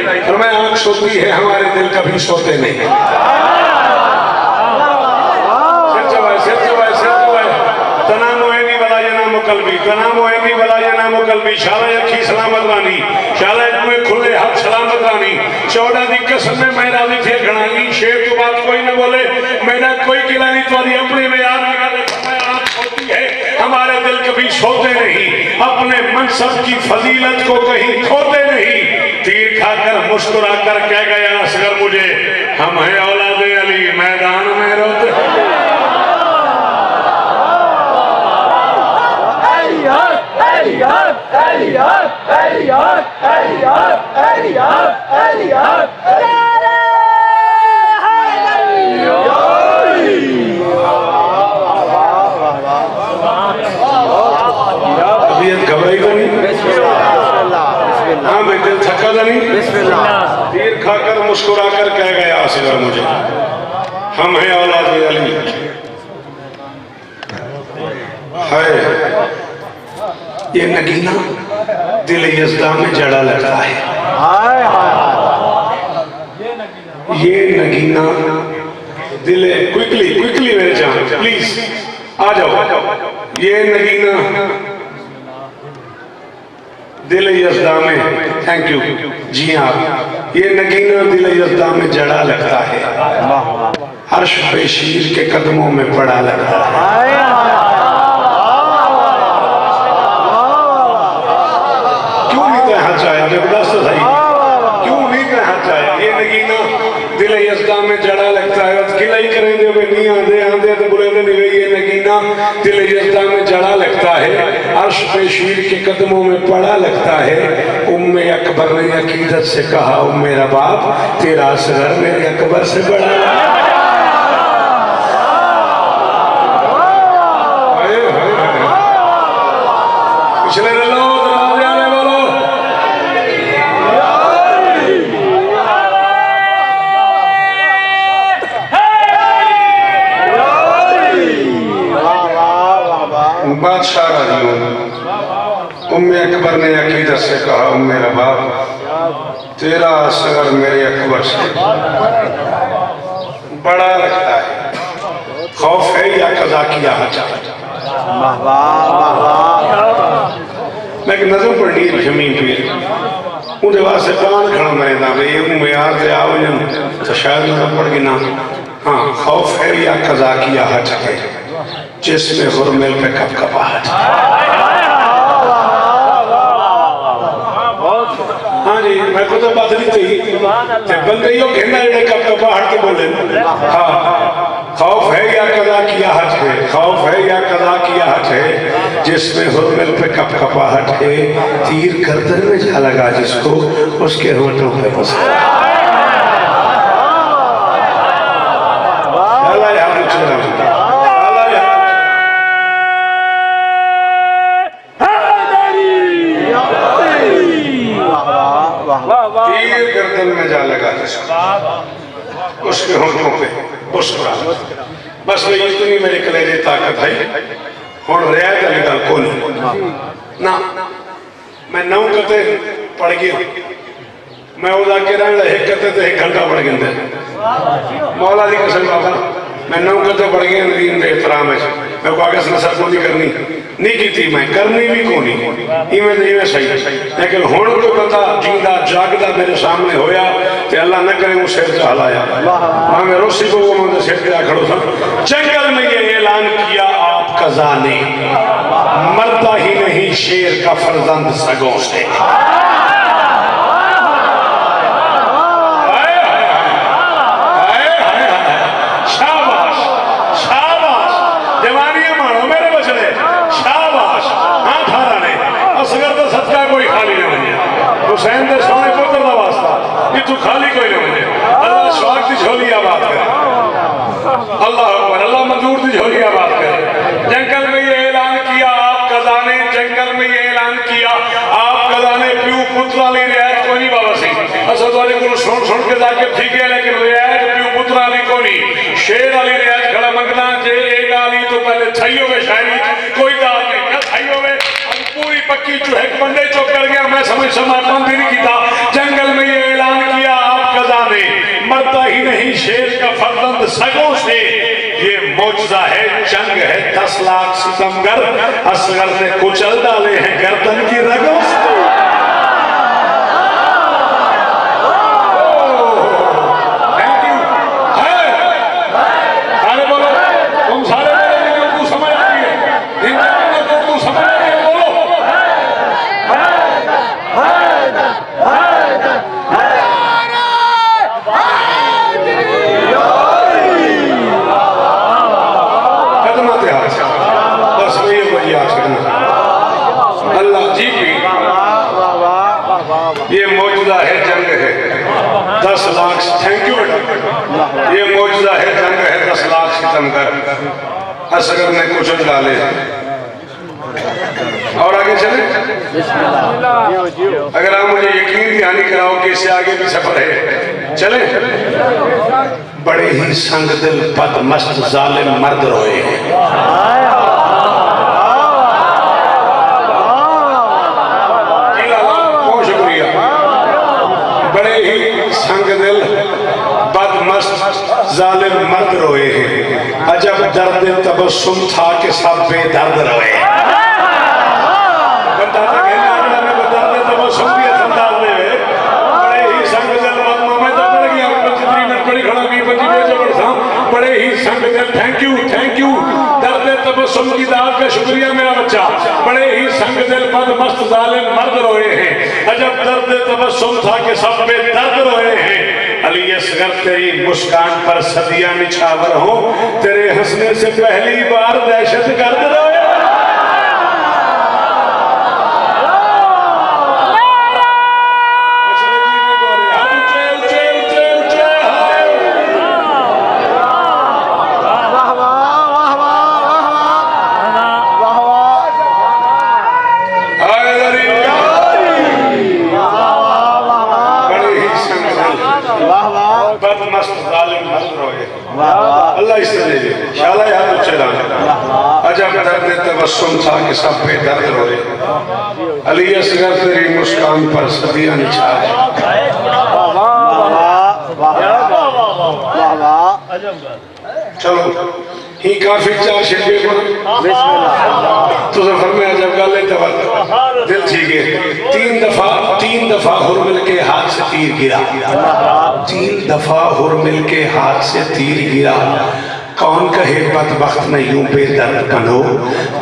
और मैं आंख सोती है हमारे दिल कभी सोते नहीं। कल्बी तनामो एनी बला ये नामो कल्बी शाला अखी सलामत रानी शाला तुम्हें खुले हाथ सलामत रानी 14 दी कसम में मैं राजी थे घणाई शेर तो बात कोई न बोले मैंने कोई किला नहीं तुम्हारी अपने में याद लगा दे आंख सोती है हमारे दिल कभी सोते नहीं अपने मनसब की फजीलत को कहीं खोते नहीं। तीर खाकर मुस्कुरा कर कह गया असगर मुझे हम हैं औलाद अली मैदान में रोते। तबीयत घबराई तो नहीं? हाँ भाई दिल थका तो नहीं? तीर खाकर मुस्कुरा कर कह गया असगर मुझे हम हैं औलाद अली है। ये नगीना दिल यज़दा में जड़ा लगता है। ये नगीना दिल क्विकली मेरे जान प्लीज आ जाओ। ये नगीना दिल यज़दा में थैंक यू जी हाँ ये नगीना दिल यज़दा में जड़ा लगता है अर्श पे शीर के कदमों में पड़ा लगता है। क्यों नहीं कहना चाहिए ये नगीना दिल यज़दा में जड़ा लगता है किला ही करेंगे नहीं आंधे आंधे तो बुरे दिन ये नगीना दिल यज़दा में जड़ा लगता है अर्श पे शीर के कदमों में पड़ा लगता है। उम्मे अकबर ने अकीदत से कहा ओ मेरा बाप तेरा असगर मेरे अकबर से बड़ा। पिछले बादशाह राजी उम्मे अकबर ने अकीदत से कहा मेरा बाप तेरा असगर मेरे अकबर से बड़ा लगता है खौफ है या कज़ा किया हजा। मैं एक नज़र पढ़नी जमीन पे उनके वास्ते कौन खड़ा मरेंदा भाई उम्मे यार से आओ तो शायद नज़र पड़ गई ना। हाँ खौफ है या कज़ा किया हजा है जिसमें हुरमिल पे कपकपाहट। हाँ जी मैं को तो बात नहीं थी बंदे यो कहना है कपकपाहट के बोले। हाँ खौफ है या कज़ा किया हज है खौफ है या कज़ा किया हज है जिसमें हुरमिल पे कपकपाहट है तीर गर्दन में जा लगा जिसको उसके होठों पे बस। तीर गर्दन में जा लगा जिसको उसके होठों पे मुस्कुरा बस वही इतनी मेरे कलेजे ताकत है हुण रियायत वाली गल कोई ना। मैं 9 कते पढ़ गया मैं उदा के रहना एक कते तो 1 घंटा पढ़ गया मौला दी कसम बाबा मैं 9 कते पढ़ गया नदीन के एहतराम है मैं को आगे नसर को नहीं करनी नहीं की थी मैं करनी भी को नहीं इवें तो इवें सही लेकिन हुण कोई बंदा जींदा जागदा मेरे सामने होया ते अल्लाह न करे वो सिर से हलाया मैं रोसी को वो मेरे सिर पे खड़ो था। जंगल में ये ऐलान किया आप कज़ा ने मरता ही नहीं शेर का फर्जंद सगों से। हुसैन दे सोने पुत्र का वास्ता इतू खाली कोई नहीं बने अल्लाह स्वाग की झोली आबाद करे अल्लाह अकबर अल्लाह मंजूर की झोली आबाद करे। जंगल में ये ऐलान किया आप कज़ा ने जंगल में ये ऐलान किया आप कज़ा ने प्यू पुत्रा ली रियायत को नहीं बाबा सी असद वाले को सुन के जाके ठीक है लेकिन रियायत प्यू पुत्रा ली को नहीं शेर वाली रियायत खड़ा मंगना जे एक आली तो पहले थई होवे शायरी कोई दाल नहीं ना थई होवे पूरी पक्की जो है बंदे चौक कर गया मैं समझ बंद ही नहीं किया। जंगल में ये ऐलान ही शेर का फर्जंद सगों से, ये मौजज़ा है, जंग है, 10 लाख सितमगर असगर ने कुचल डाले हैं गर्दन की रगों से। ये मौजूदा है, जंग है, 10 लाख, थैंक यू बेटा। ये मौजूदा है, जंग है, 10 लाख सितमगर असगर ने कुचल डाले। और आगे चले। अगर आप मुझे यकीन दहानी कराओ कि इससे आगे भी सफर है, चले। बड़े ही संग दिल बदमस्त जालिम मर्द रोए हैं। जालिम मर्द रोए हैं, अजब दर्द तबस्सुम था कि सब बेदर्द रोए। बड़े ही संग दिल, मैं तो पड़ गया, 25 मिनट पड़ी खड़ा भी 25 था, बड़े ही संग दिल, थैंक यू। दर्द तबस्सुम की दाद का शुक्रिया मेरा बच्चा। बड़े ही संग दिल बदमस्त जालिम मर्द रोए हैं, अजब दर्द तबस्सुम था कि सब बेदर्द रोए हैं। अली असगर तेरी मुस्कान पर सदियां निछावर हो, तेरे हंसने से पहली बार दहशत गर्द रोए। अल्लाह इस तरह शाला याद चला, अजब दर्द तबस्सुम था कि सब बेदर्द रोए। अली असगर तेरी मुस्कान पर सदियां निछावर। चलो ही काफी 4 शिल्पे तो फरमाया जब गल दिल ठीक है। 3 दफा हुरमिल के हाथ से तीर गिरा, 3 दफा हुरमिल के हाथ से तीर गिरा। कौन कहे बदबख्त में यूं बेदर्द बनो,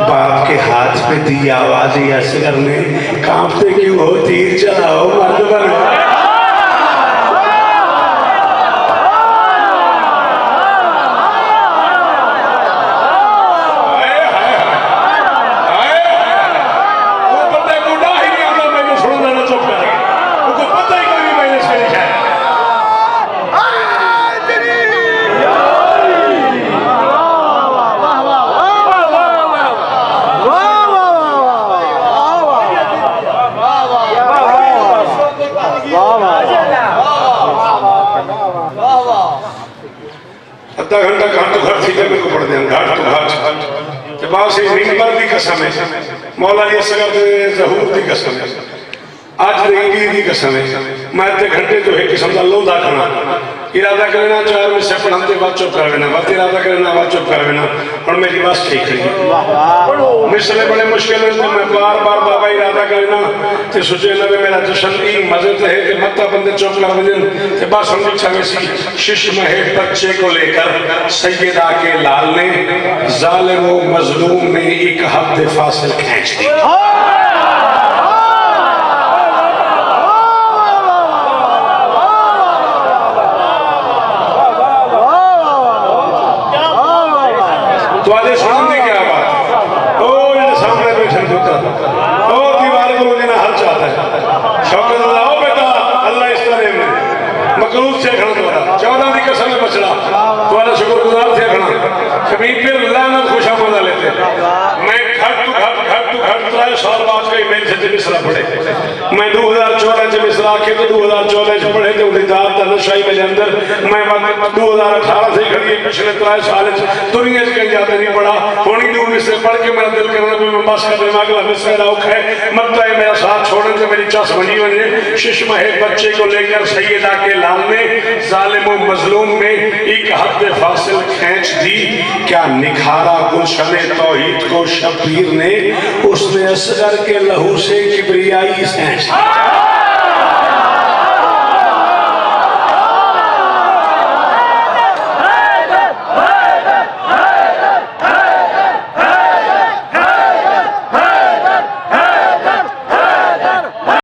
बाप के हाथ पे दी आवाज असगर ने, कांपते क्यों हो, तीर चलाओ मर्द बनो। आधा घंटा घाट तो घाट थी मेरे को पढ़ दें, घाट तो घाट जब से मिंबर की कसम है, मौला अली असगर ज़हूर की कसम है, आज रेंगी की कसम है। मैं आधे घंटे जो है किस्म का लोधा खाना इरादा करना, 4 में से पढ़ाते बात चुप कर लेना, बात इरादा करना बात चुप कर लेना, और मेरी बात ठीक है। मिसले बड़े मुश्किल है, तो मैं बार बार बाबा इरादा करना तो सोचे ना मेरा जश्न ई मजे है कि मत्ता बंदे चुप कर दें ते बात समझ छवे सी। शिश में है बच्चे को लेकर सैयदा के लाल ने, जालिम व मजलूम ने एक हफ्ते फासिल खींच दी। मैं 2014 मिसरा के तो 2014 पढ़े तो दात बादशाही मेरे अंदर मैं 2018 से खड़ी पिछले 3 साल दुनिया से कहीं ज्यादा नहीं पढ़ा होनी दूर से पढ़ के मेरा दिल करना भी मैं बस कर अगला मिसरा औख है मत है मेरा साथ छोड़ने से मेरी चस बनी बने शिशम है बच्चे को लेकर सैयदा के लाल ने जालिम व मजलूम में एक हद फासिल खींच दी क्या निखारा गुलशन तौहीद को शब्बीर ने उसने असगर के लहू से किबरियाई सेंच